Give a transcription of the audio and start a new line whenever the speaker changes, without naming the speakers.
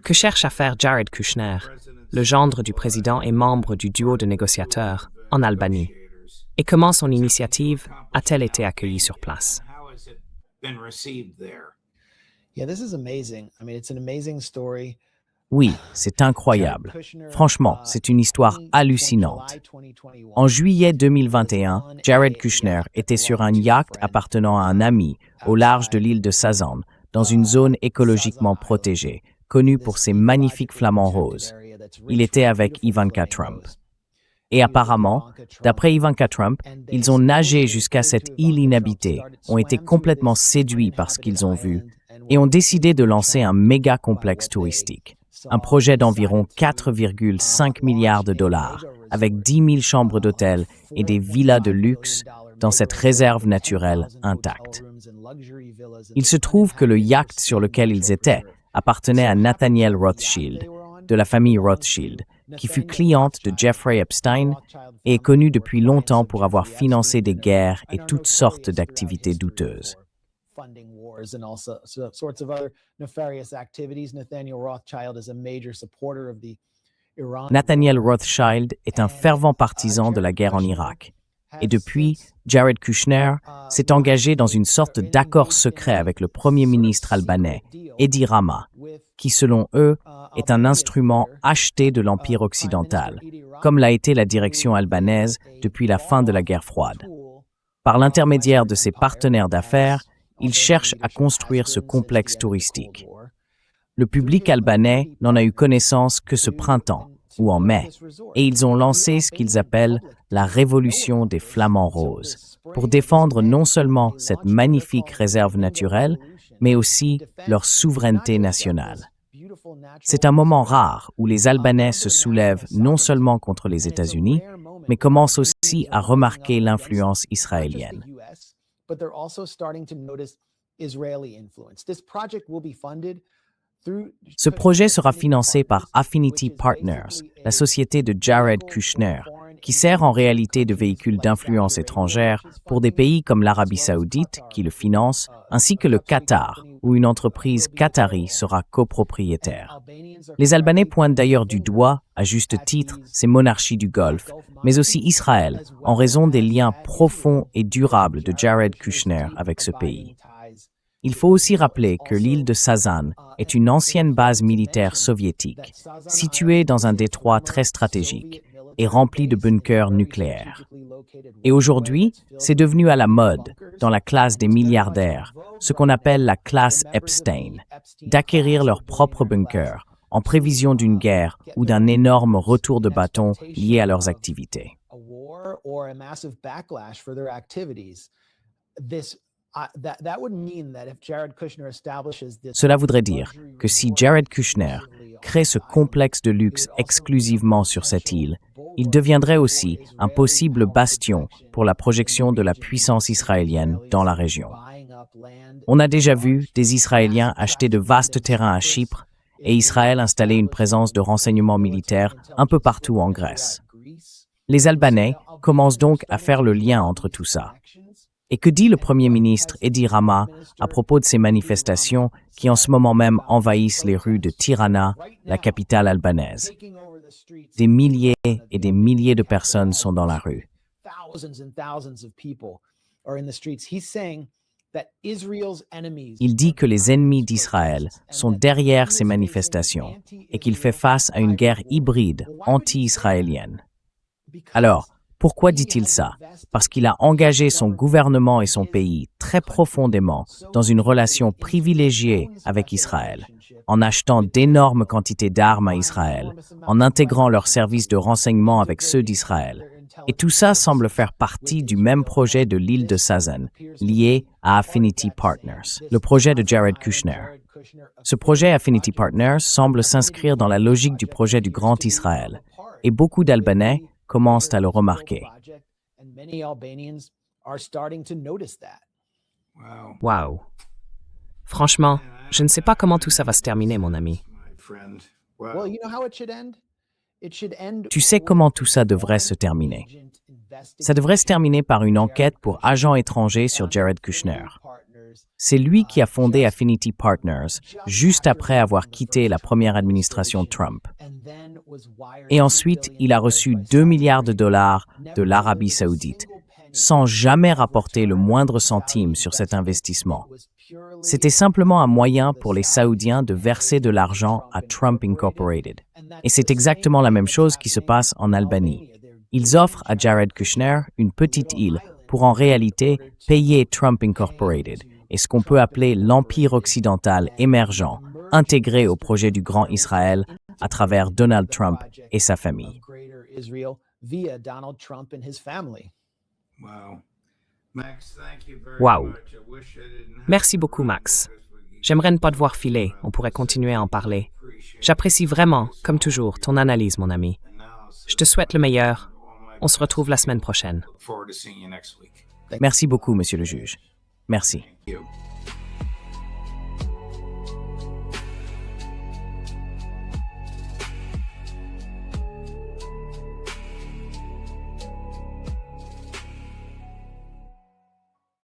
Que cherche à faire Jared Kushner, le gendre du président et membre du duo de négociateurs, en Albanie? Et comment son initiative a-t-elle été accueillie sur place?
Oui, c'est incroyable. Franchement, c'est une histoire hallucinante. En juillet 2021, Jared Kushner était sur un yacht appartenant à un ami au large de l'île de Sazan, dans une zone écologiquement protégée, connue pour ses magnifiques flamants roses. Il était avec Ivanka Trump. Et apparemment, d'après Ivanka Trump, ils ont nagé jusqu'à cette île inhabitée, ont été complètement séduits par ce qu'ils ont vu et ont décidé de lancer un méga complexe touristique. Un projet d'environ 4,5 milliards de dollars, avec 10 000 chambres d'hôtel et des villas de luxe dans cette réserve naturelle intacte. Il se trouve que le yacht sur lequel ils étaient appartenait à Nathaniel Rothschild, de la famille Rothschild, qui fut cliente de Jeffrey Epstein et est connue depuis longtemps pour avoir financé des guerres et toutes sortes d'activités douteuses. Nathaniel Rothschild est un fervent partisan de la guerre en Irak. Et depuis, Jared Kushner s'est engagé dans une sorte d'accord secret avec le premier ministre albanais, Edi Rama, qui, selon eux, est un instrument acheté de l'Empire occidental, comme l'a été la direction albanaise depuis la fin de la guerre froide. Par l'intermédiaire de ses partenaires d'affaires, ils cherchent à construire ce complexe touristique. Le public albanais n'en a eu connaissance que ce printemps, ou en mai, et ils ont lancé ce qu'ils appellent la révolution des flamants roses, pour défendre non seulement cette magnifique réserve naturelle, mais aussi leur souveraineté nationale. C'est un moment rare où les Albanais se soulèvent non seulement contre les États-Unis, mais commencent aussi à remarquer l'influence israélienne. Ce projet sera financé par Affinity Partners, la société de Jared Kushner, qui sert en réalité de véhicule d'influence étrangère pour des pays comme l'Arabie saoudite, qui le finance, ainsi que le Qatar, où une entreprise qatari sera copropriétaire. Les Albanais pointent d'ailleurs du doigt, à juste titre, ces monarchies du Golfe, mais aussi Israël, en raison des liens profonds et durables de Jared Kushner avec ce pays. Il faut aussi rappeler que l'île de Sazan est une ancienne base militaire soviétique, située dans un détroit très stratégique et remplie de bunkers nucléaires. Et aujourd'hui, c'est devenu à la mode, dans la classe des milliardaires, ce qu'on appelle la classe Epstein, d'acquérir leurs propres bunkers en prévision d'une guerre ou d'un énorme retour de bâton lié à leurs activités. Cela voudrait dire que si Jared Kushner crée ce complexe de luxe exclusivement sur cette île, il deviendrait aussi un possible bastion pour la projection de la puissance israélienne dans la région. On a déjà vu des Israéliens acheter de vastes terrains à Chypre et Israël installer une présence de renseignements militaires un peu partout en Grèce. Les Albanais commencent donc à faire le lien entre tout ça. Et que dit le Premier ministre Edi Rama à propos de ces manifestations qui en ce moment même envahissent les rues de Tirana, la capitale albanaise? Des milliers et des milliers de personnes sont dans la rue. Il dit que les ennemis d'Israël sont derrière ces manifestations et qu'il fait face à une guerre hybride anti-israélienne. Alors, pourquoi dit-il ça? Parce qu'il a engagé son gouvernement et son pays très profondément dans une relation privilégiée avec Israël, en achetant d'énormes quantités d'armes à Israël, en intégrant leurs services de renseignement avec ceux d'Israël. Et tout ça semble faire partie du même projet de l'île de Sazan, lié à Affinity Partners, le projet de Jared Kushner. Ce projet Affinity Partners semble s'inscrire dans la logique du projet du Grand Israël, et beaucoup d'Albanais commencent à le remarquer.
Wow. Franchement, je ne sais pas comment tout ça va se terminer, mon ami.
Tu sais comment tout ça devrait se terminer. Ça devrait se terminer par une enquête pour agents étrangers sur Jared Kushner. C'est lui qui a fondé Affinity Partners, juste après avoir quitté la première administration Trump. Et ensuite, il a reçu 2 milliards de dollars de l'Arabie saoudite, sans jamais rapporter le moindre centime sur cet investissement. C'était simplement un moyen pour les Saoudiens de verser de l'argent à Trump Incorporated. Et c'est exactement la même chose qui se passe en Albanie. Ils offrent à Jared Kushner une petite île pour en réalité payer Trump Incorporated et ce qu'on peut appeler l'empire occidental émergent, intégré au projet du Grand Israël à travers Donald Trump et sa famille.
Waouh! Merci beaucoup, Max. J'aimerais ne pas te voir filer, on pourrait continuer à en parler. J'apprécie vraiment, comme toujours, ton analyse, mon ami. Je te souhaite le meilleur. On se retrouve la semaine prochaine.
Merci beaucoup, monsieur le juge. Merci.